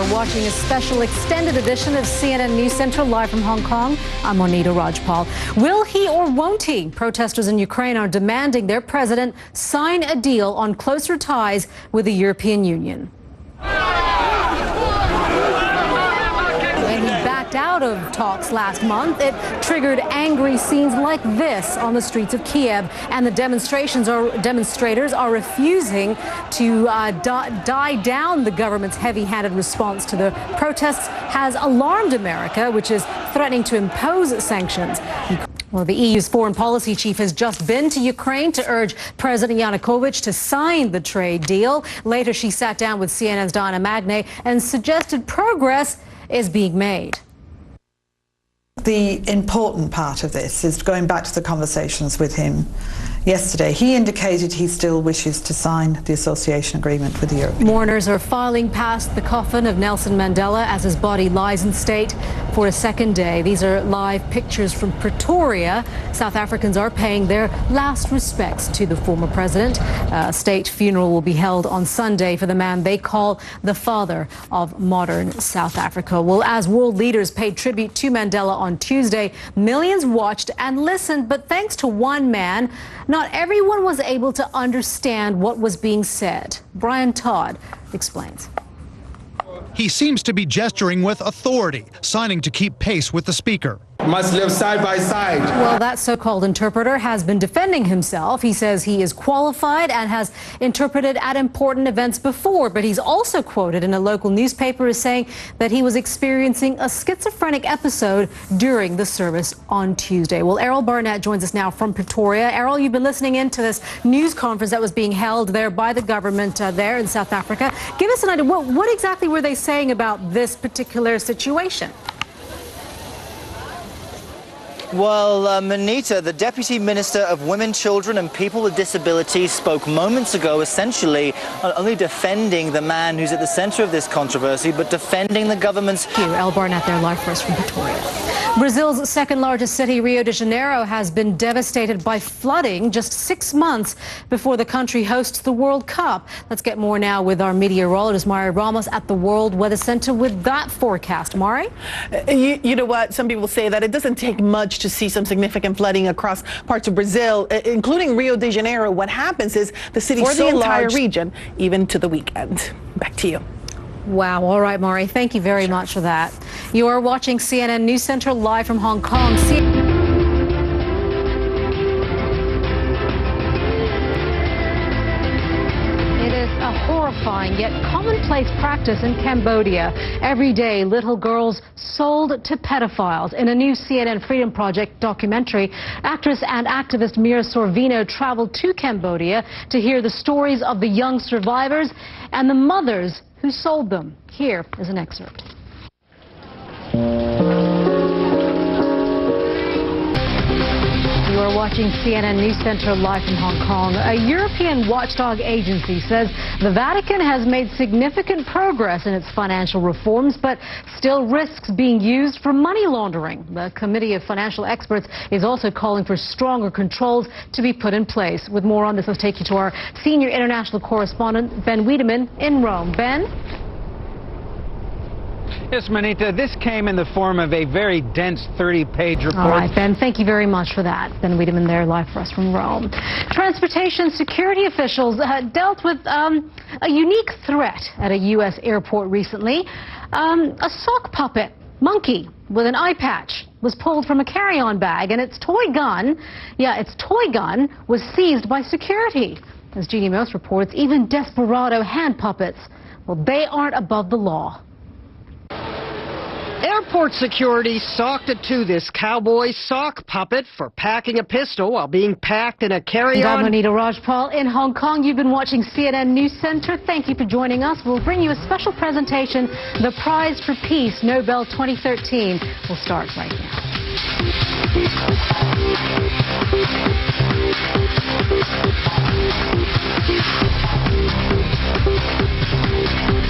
are watching a special extended edition of CNN News Central live from Hong Kong. I'm Monita Rajpal. Will he or won't he? Protesters in Ukraine are demanding their president sign a deal on closer ties with the European Union. When he backed out of talks last month, it triggered angry scenes like this on the streets of Kiev, and the demonstrators are refusing to die down the government's heavy-handed response to the protests has alarmed America, which is threatening to impose sanctions. Well, the EU's foreign policy chief has just been to Ukraine to urge President Yanukovych to sign the trade deal. Later, she sat down with CNN's Donna Magnay and suggested progress is being made. The important part of this is going back to the conversations with him yesterday. He indicated he still wishes to sign the association agreement with the European Union. Mourners are filing past the coffin of Nelson Mandela as his body lies in state for a second day. These are live pictures from Pretoria. South Africans are paying their last respects to the former president. A state funeral will be held on Sunday for the man they call the father of modern South Africa. Well, as world leaders paid tribute to Mandela on Tuesday, millions watched and listened, but thanks to one man, not everyone was able to understand what was being said. Brian Todd explains. He seems to be gesturing with authority, signing to keep pace with the speaker. Must live side by side. Well, that so-called interpreter has been defending himself. He says he is qualified and has interpreted at important events before, but he's also quoted in a local newspaper as saying that he was experiencing a schizophrenic episode during the service on Tuesday. Well, Errol Barnett joins us now from Pretoria. Errol, you've been listening in to this news conference that was being held there by the government there in South Africa. Give us an idea. What exactly were they saying about this particular situation? Well, Monita, the Deputy Minister of Women, Children and People with Disabilities, spoke moments ago essentially not only defending the man who's at the center of this controversy, but defending the government's... Thank you, El Barnett there live for us from Pretoria. Brazil's second largest city, Rio de Janeiro, has been devastated by flooding just 6 months before the country hosts the World Cup. Let's get more now with our meteorologist, Mari Ramos, at the World Weather Center with that forecast. Mari? You know what? Some people say that it doesn't take much to see some significant flooding across parts of Brazil, including Rio de Janeiro. What happens is the city for the entire region, even to the weekend. Back to you. Wow. All right, Mari. Thank you very much for that. You are watching CNN News Central live from Hong Kong. It is a horrifying yet commonplace practice in Cambodia. Every day, little girls sold to pedophiles. In a new CNN Freedom Project documentary, actress and activist Mira Sorvino traveled to Cambodia to hear the stories of the young survivors and the mothers who sold them. Here is an excerpt. You are watching CNN News Central live from Hong Kong. A European watchdog agency says the Vatican has made significant progress in its financial reforms, but still risks being used for money laundering. The Committee of Financial Experts is also calling for stronger controls to be put in place. With more on this, let's take you to our senior international correspondent, Ben Wiedemann in Rome. Ben? Yes, Monita, this came in the form of a very dense 30-page report. All right, Ben, thank you very much for that. Ben Wiedemann there live for us from Rome. Transportation security officials dealt with a unique threat at a U.S. airport recently. A sock puppet monkey with an eye patch was pulled from a carry-on bag, and its toy gun was seized by security. As Jeannie Mouse reports, even desperado hand puppets, well, they aren't above the law. Airport security socked it to this cowboy sock puppet for packing a pistol while being packed in a carry-on. Monita Rajpal in Hong Kong. You've been watching CNN News Center. Thank you for joining us. We'll bring you a special presentation, The Prize for Peace, Nobel 2013. We'll start right now.